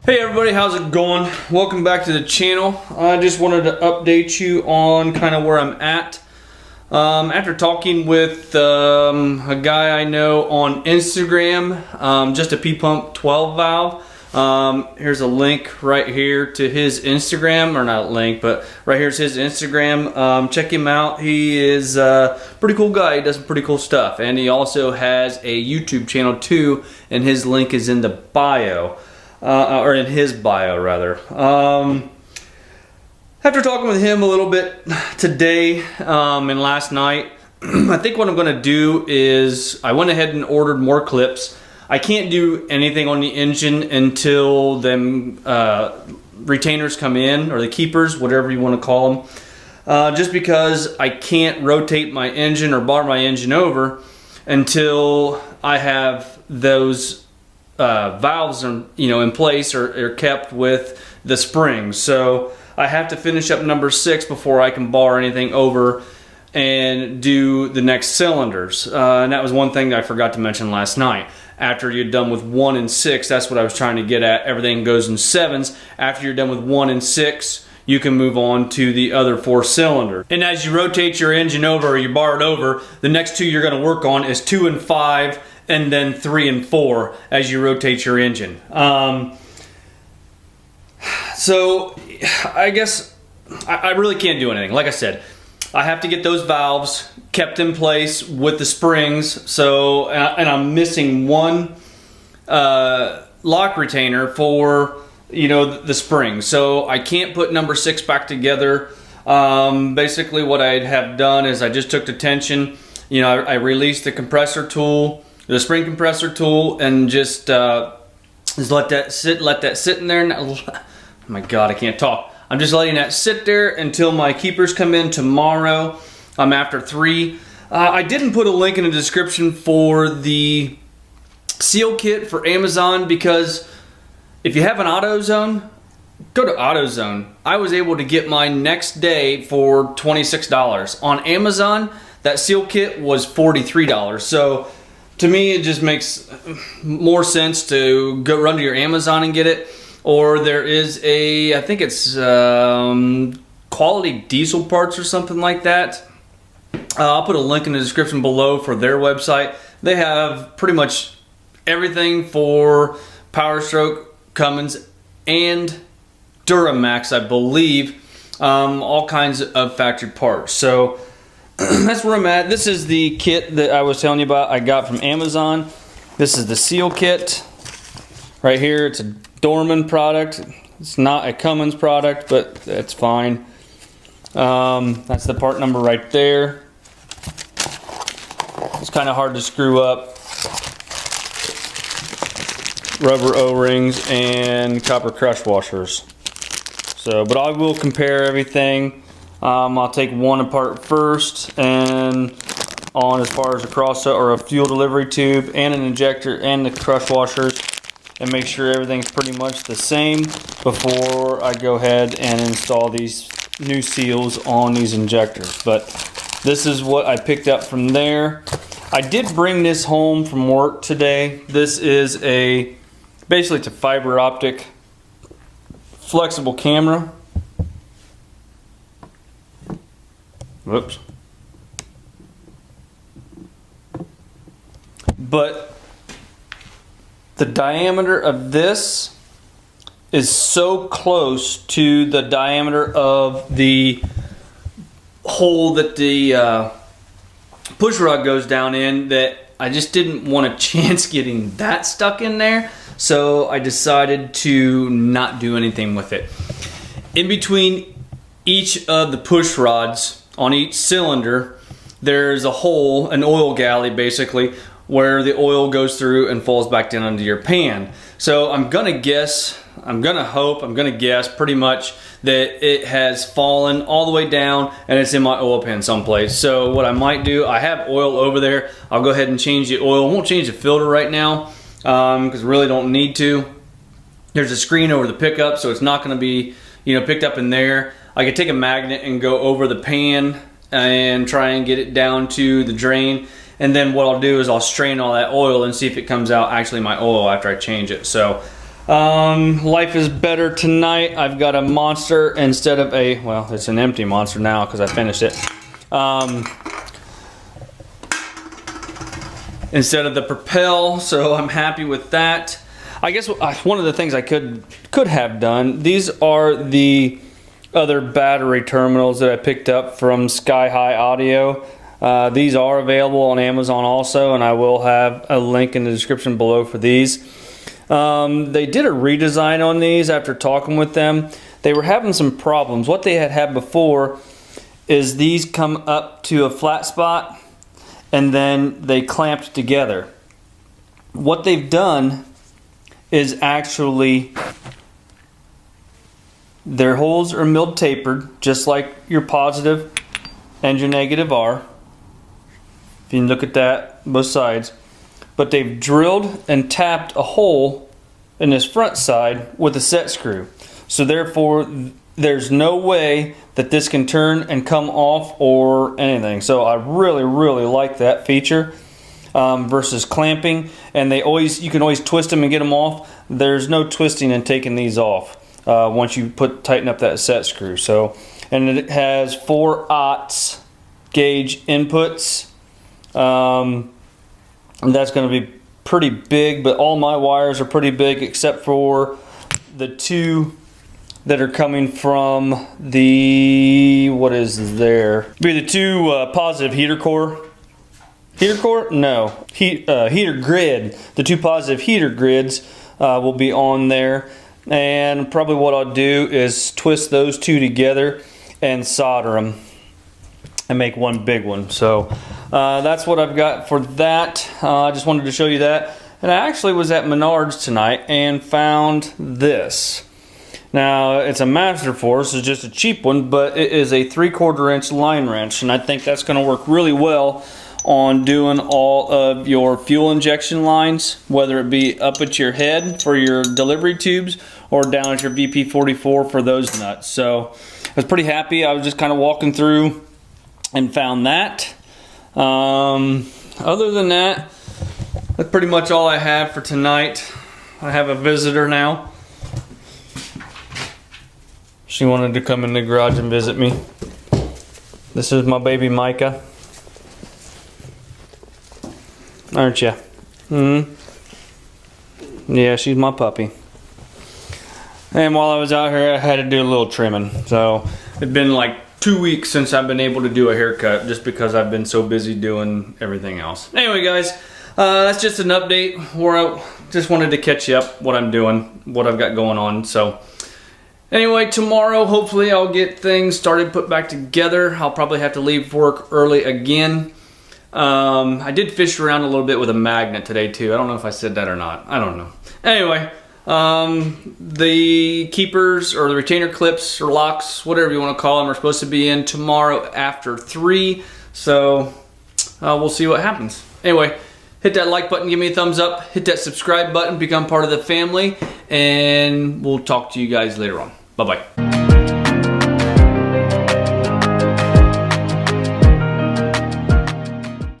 Hey everybody, how's it going? Welcome back to the channel. I just wanted to update you on kind of where I'm at. After talking with a guy I know on Instagram, just a P-Pump 12 valve. Here's a link right here to his Instagram, or not a link, but right here's his Instagram. Check him out. He is a pretty cool guy. He does some pretty cool stuff. And he also has a YouTube channel too, and his link is in the bio. Or in his bio rather. After talking with him a little bit today and last night, I think what I'm going to do is I went ahead and ordered more clips. I can't do anything on the engine until them retainers come in, or the keepers, whatever you want to call them, just because I can't rotate my engine or bar my engine over until I have those valves are, in place or kept with the springs. So I have to finish up number 6 before I can bar anything over and do the next cylinders. And that was one thing that I forgot to mention last night. After you're done with 1 and 6, that's what I was trying to get at. Everything goes in 7s. After you're done with 1 and 6, you can move on to the other 4 cylinders. And as you rotate your engine over, or you bar it over, the next 2 you're going to work on is 2 and 5, and then 3 and 4 as you rotate your engine. So I guess I really can't do anything. Like I said, I have to get those valves kept in place with the springs. So, and I'm missing one lock retainer for the springs. So I can't put number 6 back together. Basically what I have done is I just took the tension. I released the compressor tool, the spring compressor tool, and just let that sit in there. Oh my God, I can't talk. I'm just letting that sit there until my keepers come in tomorrow. After 3. I didn't put a link in the description for the seal kit for Amazon, because if you have an AutoZone, go to AutoZone. I was able to get mine next day for $26. On Amazon, that seal kit was $43. So to me, it just makes more sense to go run to your Amazon and get it. Or there is I think it's Quality Diesel Parts or something like that. I'll put a link in the description below for their website. They have pretty much everything for Power Stroke, Cummins, and Duramax, I believe. All kinds of factory parts. So that's where I'm at. This is the kit that I was telling you about I got from Amazon. This is the seal kit right here. It's a Dorman product. It's not a Cummins product, but that's fine. That's the part number right there. It's kind of hard to screw up. Rubber O-rings and copper crush washers. So, but I will compare everything. I'll take one apart first, and on as far as a cross or a fuel delivery tube and an injector and the crush washers, and make sure everything's pretty much the same before I go ahead and install these new seals on these injectors. But this is what I picked up from there. I did bring this home from work today. This is basically it's a fiber optic flexible camera. Whoops. But the diameter of this is so close to the diameter of the hole that the push rod goes down in that I just didn't want a chance getting that stuck in there. So I decided to not do anything with it. In between each of the push rods on each cylinder, there's a hole, an oil galley basically, where the oil goes through and falls back down into your pan. So I'm gonna guess, I'm gonna hope, I'm gonna guess pretty much that it has fallen all the way down and it's in my oil pan someplace. So what I might do, I have oil over there. I'll go ahead and change the oil. I won't change the filter right now because I really don't need to. There's a screen over the pickup, so it's not gonna be picked up in there. I could take a magnet and go over the pan and try and get it down to the drain. And then what I'll do is I'll strain all that oil and see if it comes out actually my oil after I change it. So Life is better tonight. I've got a monster instead of a, well, it's an empty monster now because I finished it. Instead of the Propel, so I'm happy with that. I guess one of the things I could have done, these are the other battery terminals that I picked up from Sky High Audio. These are available on Amazon also, and I will have a link in the description below for these. They did a redesign on these after talking with them. They were having some problems. What they had before is these come up to a flat spot and then they clamped together. What they've done is actually their holes are milled tapered, just like your positive and your negative are. If you can look at that, both sides. But they've drilled and tapped a hole in this front side with a set screw. So therefore, there's no way that this can turn and come off or anything. So I really, really like that feature versus clamping. And you can always twist them and get them off. There's no twisting and taking these off once you tighten up that set screw. So, and it has 4/0 gauge inputs. And that's going to be pretty big, but all my wires are pretty big except for the two that are coming from the, what is there? Be the two positive heater core. Heater core? No. Heater grid. The two positive heater grids will be on there. And probably what I'll do is twist those two together and solder them and make one big one. So that's what I've got for that. I just wanted to show you that. And I actually was at Menards tonight and found this. Now it's a Master Force, it's just a cheap one, but it is a 3/4 inch line wrench, and I think that's going to work really well on doing all of your fuel injection lines, whether it be up at your head for your delivery tubes or down at your VP44 for those nuts. So I was pretty happy. I was just kind of walking through and found that. Other than that, that's pretty much all I have for tonight. I have a visitor now. She wanted to come in the garage and visit me. This is my baby Micah. Aren't ya? Yeah, she's my puppy. And while I was out here, I had to do a little trimming. So it's been like 2 weeks since I've been able to do a haircut just because I've been so busy doing everything else. Anyway, guys, that's just an update where I just wanted to catch you up what I'm doing, what I've got going on. So anyway, tomorrow, hopefully I'll get things started, put back together. I'll probably have to leave work early again. I did fish around a little bit with a magnet today too. I don't know if I said that or not. I don't know. Anyway, the keepers or the retainer clips or locks, whatever you want to call them, are supposed to be in tomorrow after 3. So we'll see what happens. Anyway, hit that like button, give me a thumbs up, hit that subscribe button, become part of the family, and we'll talk to you guys later on. Bye-bye.